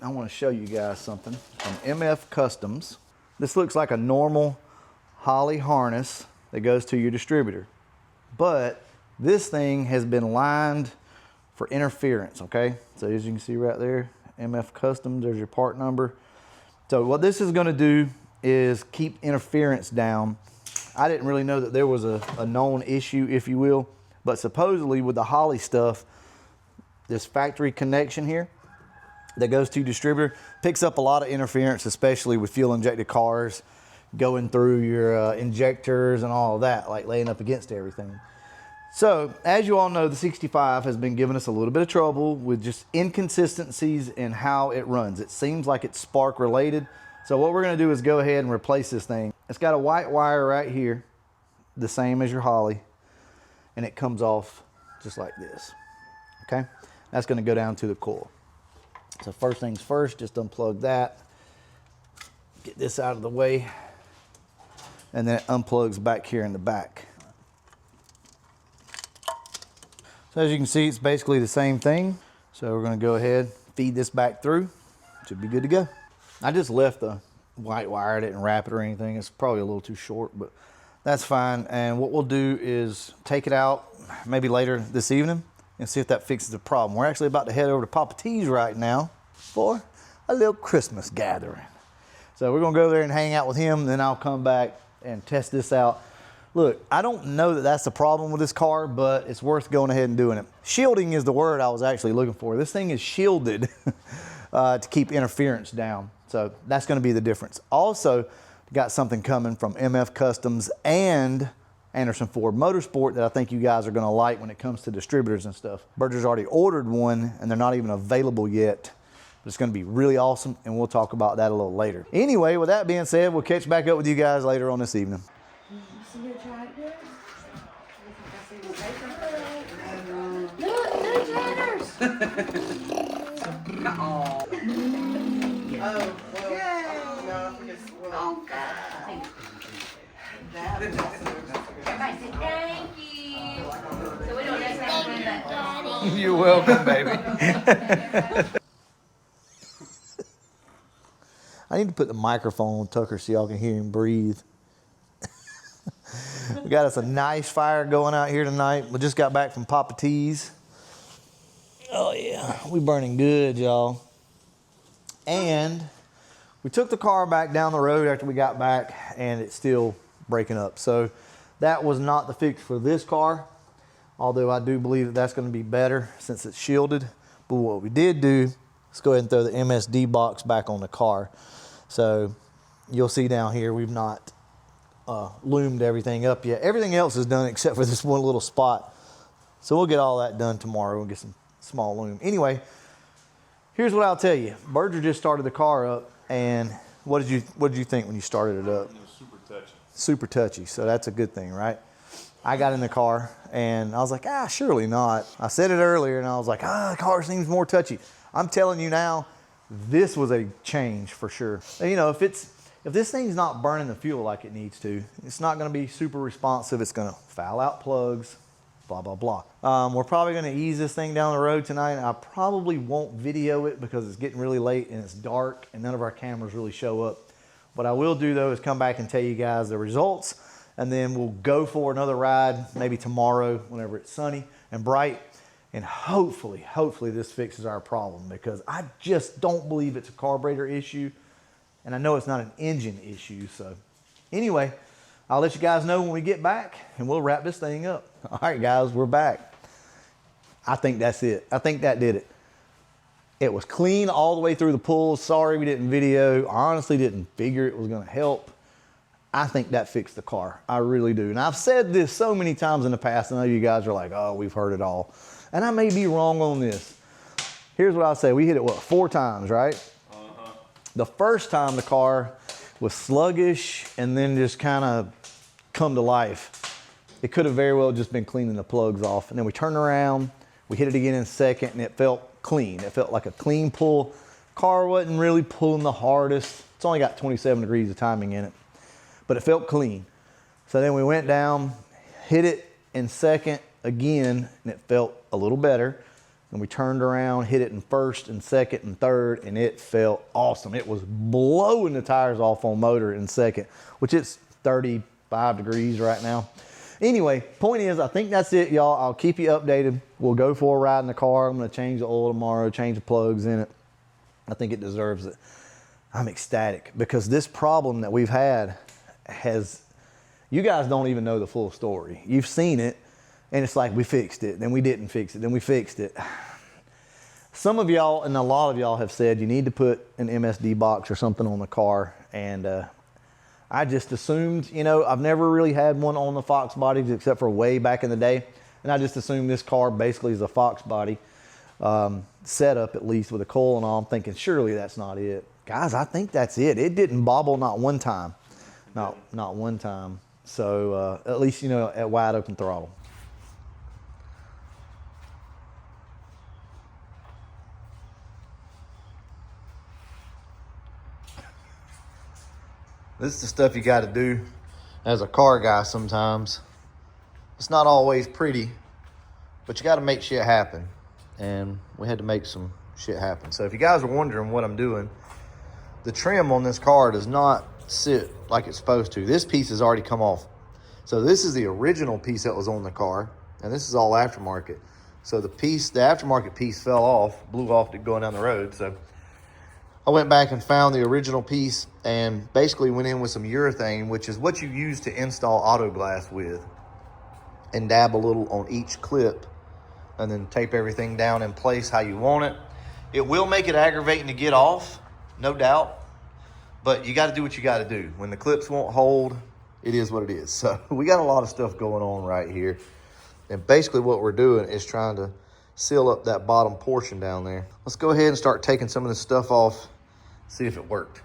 I want to show you guys something from MF Customs. This looks like a normal Holley harness that goes to your distributor, but this thing has been lined for interference, okay? So as you can see right there, MF Customs, there's your part number. So what this is gonna do is keep interference down. I didn't really know that there was a known issue, if you will, but supposedly with the Holley stuff, this factory connection here that goes to distributor picks up a lot of interference, especially with fuel injected cars going through your injectors and all of that, like laying up against everything. So as you all know, the 65 has been giving us a little bit of trouble with just inconsistencies in how it runs. It seems like it's spark related. So what we're gonna do is go ahead and replace this thing. It's got a white wire right here, the same as your Holley, and it comes off just like this, okay? That's gonna go down to the coil. So first things first, just unplug that, get this out of the way, and then it unplugs back here in the back. So as you can see, it's basically the same thing. So we're gonna go ahead, feed this back through. Should be good to go. I just left the white wire, I didn't wrap it or anything. It's probably a little too short, but that's fine. And what we'll do is take it out maybe later this evening and see if that fixes the problem. We're actually about to head over to Papa T's right now for a little Christmas gathering. So we're gonna go there and hang out with him, then I'll come back and test this out. Look, I don't know that that's the problem with this car, but it's worth going ahead and doing it. Shielding is the word I was actually looking for. This thing is shielded to keep interference down. So that's gonna be the difference. Also, got something coming from MF Customs and Anderson Ford Motorsport that I think you guys are gonna like when it comes to distributors and stuff. Berger's already ordered one and they're not even available yet. But it's gonna be really awesome and we'll talk about that a little later. Anyway, with that being said, we'll catch back up with you guys later on this evening. Everybody say thank you. So we don't necessarily that. You're welcome, baby. I need to put the microphone on Tucker so y'all can hear him breathe. We got us a nice fire going out here tonight. We just got back from Papa T's. Oh yeah, we burning good, y'all. And we took the car back down the road after we got back and it's still breaking up. So that was not the fix for this car, although I do believe that that's going to be better since it's shielded. But what we did do, let's go ahead and throw the MSD box back on the car. So you'll see down here, we've not loomed everything up yet. Everything else is done except for this one little spot. So we'll get all that done tomorrow. We'll get some small loom. Anyway, here's what I'll tell you. Berger just started the car up, and what did you think when you started it up? It was super touchy. Super touchy, so that's a good thing, right? I got in the car and I was like, surely not. I said it earlier and I was like, the car seems more touchy. I'm telling you now, this was a change for sure. You know, if this thing's not burning the fuel like it needs to, it's not gonna be super responsive. It's gonna foul out plugs, blah, blah, blah. We're probably gonna ease this thing down the road tonight. I probably won't video it because it's getting really late and it's dark and none of our cameras really show up. What I will do though is come back and tell you guys the results, and then we'll go for another ride, maybe tomorrow whenever it's sunny and bright. And hopefully this fixes our problem, because I just don't believe it's a carburetor issue. And I know it's not an engine issue. So anyway, I'll let you guys know when we get back and we'll wrap this thing up. All right, guys, we're back. I think that's it. I think that did it. It was clean all the way through the pull. Sorry we didn't video. I honestly didn't figure it was gonna help. I think that fixed the car. I really do. And I've said this so many times in the past. I know you guys are like, oh, we've heard it all. And I may be wrong on this. Here's what I'll say. We hit it, what, 4 times, right? The first time the car was sluggish and then just kind of come to life. It could have very well just been cleaning the plugs off. And then we turned around, we hit it again in second, and it felt clean. It felt like a clean pull. Car wasn't really pulling the hardest. It's only got 27 degrees of timing in it, but it felt clean. So then we went down, hit it in second again, and it felt a little better. and we turned around, hit it in first and second and third, and it felt awesome. It was blowing the tires off on motor in second, which it's 35 degrees right now. Anyway, point is, I think that's it, y'all. I'll keep you updated. We'll go for a ride in the car. I'm gonna change the oil tomorrow, change the plugs in it. I think it deserves it. I'm ecstatic because this problem that we've had you guys don't even know the full story. You've seen it, and it's like we fixed it, then we didn't fix it, then we fixed it. Some of y'all and a lot of y'all have said you need to put an MSD box or something on the car, and I just assumed, you know, I've never really had one on the Fox bodies except for way back in the day. And I just assumed this car basically is a Fox body setup, at least with a coil and all. I'm thinking, surely that's not it. Guys, I think that's it. It didn't bobble not one time. Not one time. So at least, you know, at wide open throttle. This is the stuff you got to do as a car guy sometimes. It's not always pretty, but you got to make shit happen. And we had to make some shit happen. So if you guys are wondering what I'm doing, the trim on this car does not sit like it's supposed to. This piece has already come off. So this is the original piece that was on the car, and this is all aftermarket. So the aftermarket piece fell off, blew off going down the road. So I went back and found the original piece and basically went in with some urethane, which is what you use to install auto glass with, and dab a little on each clip and then tape everything down in place how you want it. It will make it aggravating to get off, no doubt, but you got to do what you got to do. When the clips won't hold, it is what it is. So we got a lot of stuff going on right here. And basically what we're doing is trying to seal up that bottom portion down there. Let's go ahead and start taking some of this stuff off, see if it worked.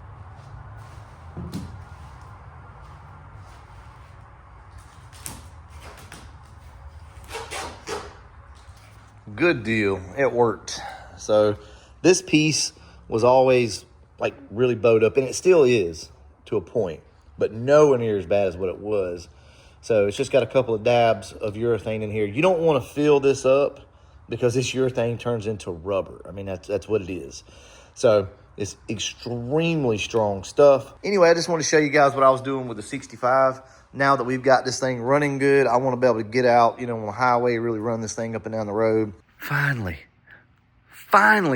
Good deal, it worked. So this piece was always like really bowed up, and it still is to a point, but nowhere near as bad as what it was. So it's just got a couple of dabs of urethane in here. You don't want to fill this up because this urethane turns into rubber. I mean, that's what it is. So it's extremely strong stuff. Anyway, I just want to show you guys what I was doing with the 65. Now that we've got this thing running good, I want to be able to get out, you know, on the highway, really run this thing up and down the road. Finally,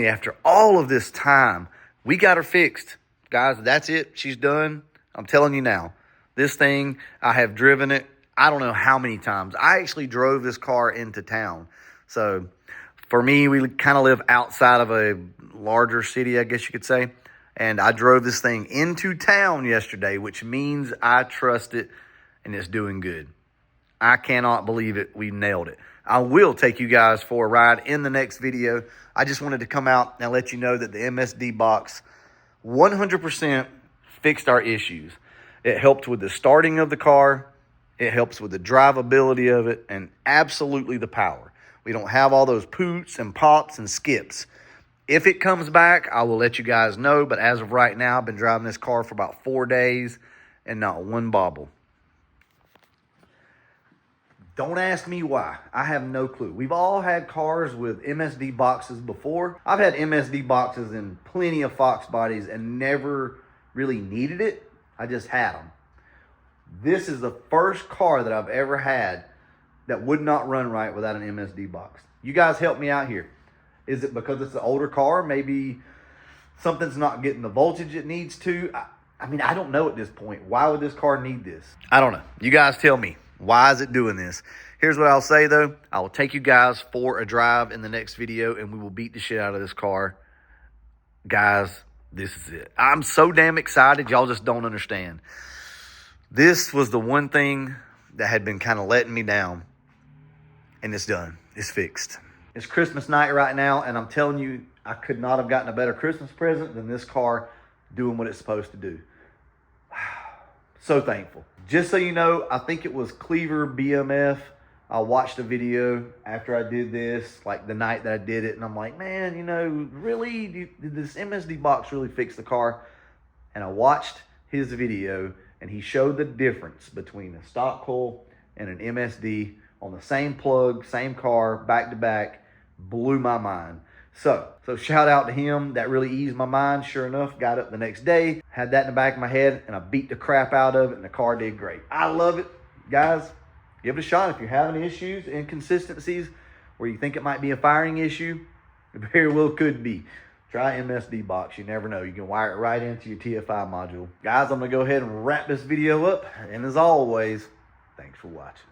after all of this time, we got her fixed. Guys, that's it. She's done. I'm telling you now. This thing, I have driven it, I don't know how many times. I actually drove this car into town. So for me, we kind of live outside of a larger city, I guess you could say. And I drove this thing into town yesterday, which means I trust it and it's doing good. I cannot believe it. We nailed it. I will take you guys for a ride in the next video. I just wanted to come out and let you know that the MSD box 100% fixed our issues. It helped with the starting of the car. It helps with the drivability of it and absolutely the power. We don't have all those poots and pops and skips. If it comes back, I will let you guys know. But as of right now, I've been driving this car for about 4 days and not one bobble. Don't ask me why. I have no clue. We've all had cars with MSD boxes before. I've had MSD boxes in plenty of Fox bodies and never really needed it. I just had them. This is the first car that I've ever had that would not run right without an MSD box. You guys help me out here. Is it because it's an older car? Maybe something's not getting the voltage it needs to? I mean, I don't know at this point. Why would this car need this? I don't know. You guys tell me. Why is it doing this? Here's what I'll say, though. I will take you guys for a drive in the next video, and we will beat the shit out of this car. Guys, this is it. I'm so damn excited. Y'all just don't understand. This was the one thing that had been kind of letting me down, and it's done. It's fixed. It's Christmas night right now, and I'm telling you, I could not have gotten a better Christmas present than this car doing what it's supposed to do. So thankful. Just so you know, I think it was Cleaver BMF. I watched a video after I did this, like the night that I did it, and I'm like, man, you know, really, did this MSD box really fix the car? And I watched his video, and he showed the difference between a stock coil and an MSD on the same plug, same car, back to back. Blew my mind. So shout out to him. That really eased my mind. Sure enough, got up the next day, had that in the back of my head, and I beat the crap out of it, and the car did great. I love it. Guys, give it a shot. If you're having issues, inconsistencies, where you think it might be a firing issue, it very well could be. Try MSD Box. You never know. You can wire it right into your TFI module. Guys, I'm going to go ahead and wrap this video up. And as always, thanks for watching.